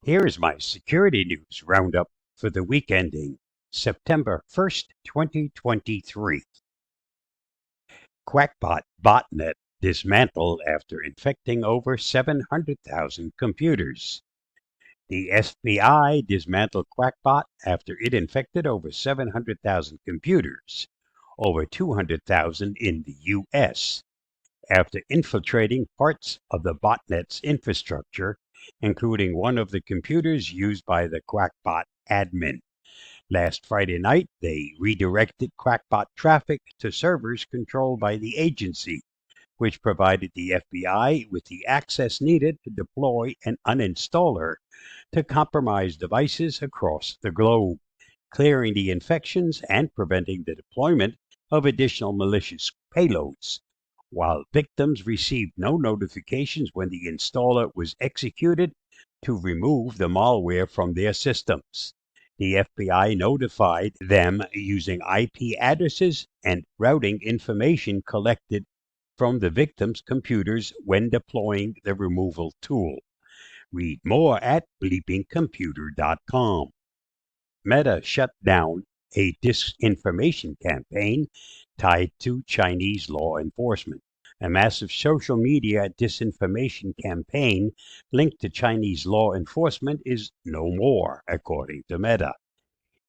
Here is my Security News Roundup for the week ending September 1st, 2023. Quackbot botnet dismantled after infecting over 700,000 computers. The FBI dismantled Quackbot after it infected over 700,000 computers, over 200,000 in the U.S. After infiltrating parts of the botnet's infrastructure, including one of the computers used by the Quackbot admin. Last Friday night, they redirected Quackbot traffic to servers controlled by the agency, which provided the FBI with the access needed to deploy an uninstaller to compromised devices across the globe, clearing the infections and preventing the deployment of additional malicious payloads, while victims received no notifications when the installer was executed to remove the malware from their systems. The FBI notified them using IP addresses and routing information collected from the victims' computers when deploying the removal tool. Read more at bleepingcomputer.com. Meta shut down a disinformation campaign tied to Chinese law enforcement. A massive social media disinformation campaign linked to Chinese law enforcement is no more, according to Meta.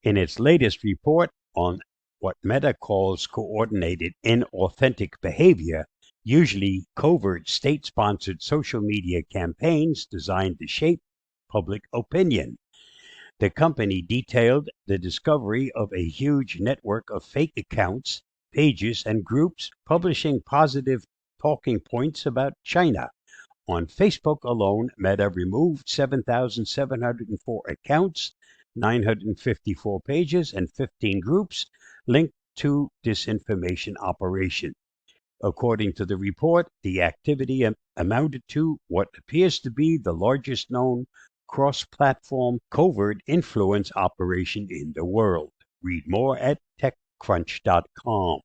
In its latest report on what Meta calls coordinated inauthentic behavior, usually covert state-sponsored social media campaigns designed to shape public opinion, the company detailed the discovery of a huge network of fake accounts, pages, and groups publishing positive talking points about China. On Facebook alone, Meta removed 7,704 accounts, 954 pages, and 15 groups linked to disinformation operation. According to the report, the activity amounted to what appears to be the largest known cross-platform covert influence operation in the world. Read more at TechCrunch.com.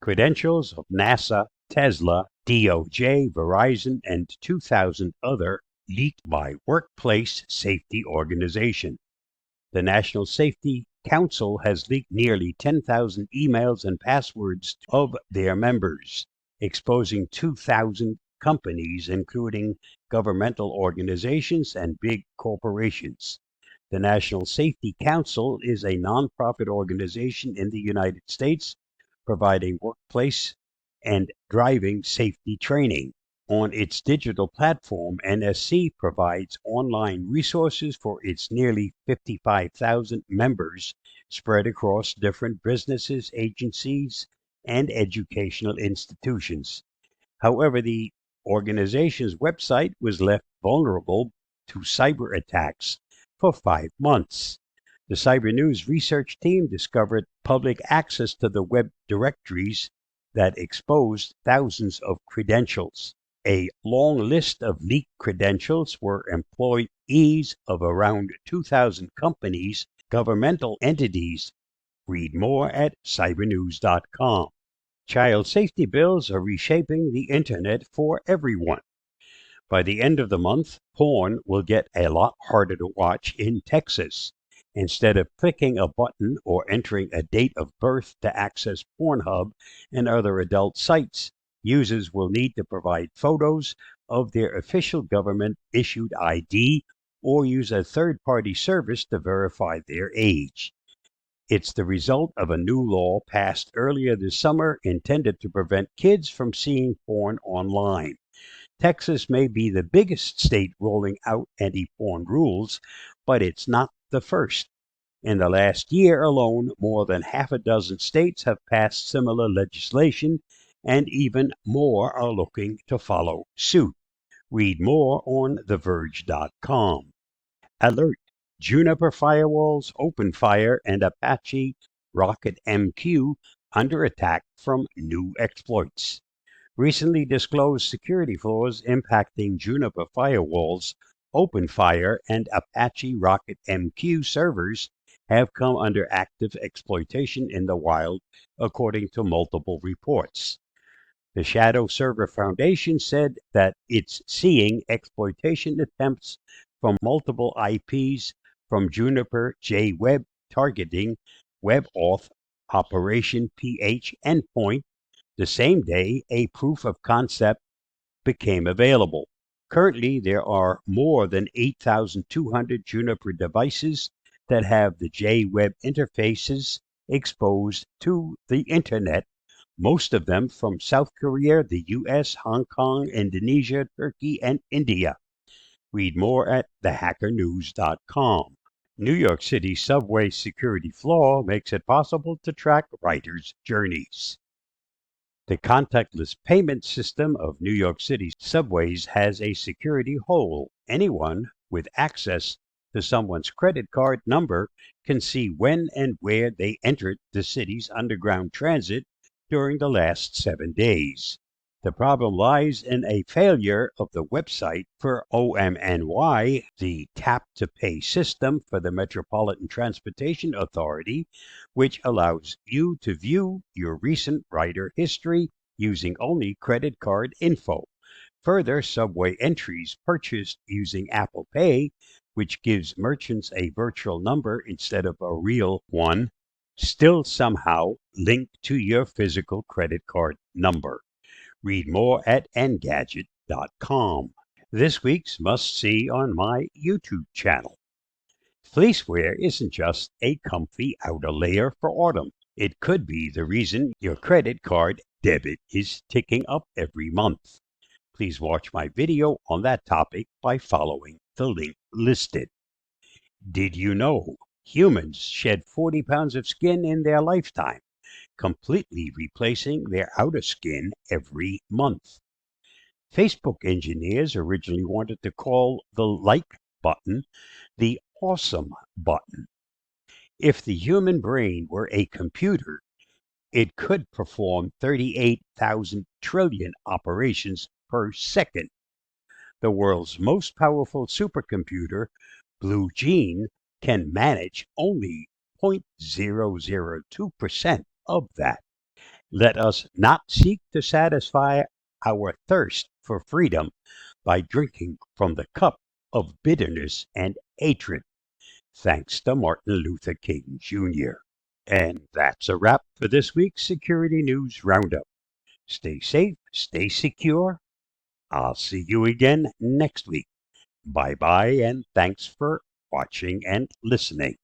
Credentials of NASA, Tesla, DOJ, Verizon, and 2,000 other leaked by Workplace Safety Organization. The National Safety Council has leaked nearly 10,000 emails and passwords of their members, exposing 2,000 companies, including governmental organizations and big corporations. The National Safety Council is a nonprofit organization in the United States providing workplace and driving safety training. On its digital platform, NSC provides online resources for its nearly 55,000 members spread across different businesses, agencies, and educational institutions. However, the organization's website was left vulnerable to cyber attacks for 5 months. The Cyber News research team discovered public access to the web directories that exposed thousands of credentials. A long list of leaked credentials were employees of around 2,000 companies, governmental entities. Read more at cybernews.com. Child safety bills are reshaping the internet for everyone. By the end of the month, porn will get a lot harder to watch in Texas. Instead of clicking a button or entering a date of birth to access Pornhub and other adult sites, users will need to provide photos of their official government-issued ID or use a third-party service to verify their age. It's the result of a new law passed earlier this summer intended to prevent kids from seeing porn online. Texas may be the biggest state rolling out anti-porn rules, but it's not the first. In the last year alone, more than half a dozen states have passed similar legislation, and even more are looking to follow suit. Read more on TheVerge.com. Alert! Juniper firewalls, OpenFire, and Apache Rocket MQ under attack from new exploits. Recently disclosed security flaws impacting Juniper firewalls, OpenFire, and Apache Rocket MQ servers have come under active exploitation in the wild, according to multiple reports. The Shadow Server Foundation said that it's seeing exploitation attempts from multiple IPs from Juniper J Web targeting WebAuth Operation PH endpoint the same day a proof of concept became available. Currently, there are more than 8,200 Juniper devices that have the JWeb interfaces exposed to the Internet, most of them from South Korea, the US, Hong Kong, Indonesia, Turkey, and India. Read more at thehackernews.com. New York City subway security flaw makes it possible to track riders' journeys. The contactless payment system of New York City subways has a security hole. Anyone with access to someone's credit card number can see when and where they entered the city's underground transit during the last 7 days. The problem lies in a failure of the website for OMNY, the tap to pay system for the Metropolitan Transportation Authority, which allows you to view your recent rider history using only credit card info. Further, subway entries purchased using Apple Pay, which gives merchants a virtual number instead of a real one, still somehow link to your physical credit card number. Read more at Engadget.com. This week's must-see on my YouTube channel. Fleeceware isn't just a comfy outer layer for autumn. It could be the reason your credit card debit is ticking up every month. Please watch my video on that topic by following the link listed. Did you know humans shed 40 pounds of skin in their lifetime, completely replacing their outer skin every month? Facebook engineers originally wanted to call the like button the awesome button. If the human brain were a computer, it could perform 38,000 trillion operations per second. The world's most powerful supercomputer, Blue Gene, can manage only 0.002% of that. Let us not seek to satisfy our thirst for freedom by drinking from the cup of bitterness and hatred. Thanks to Martin Luther King Jr. And that's a wrap for this week's Security News Roundup. Stay safe, stay secure. I'll see you again next week. Bye bye, and thanks for watching and listening.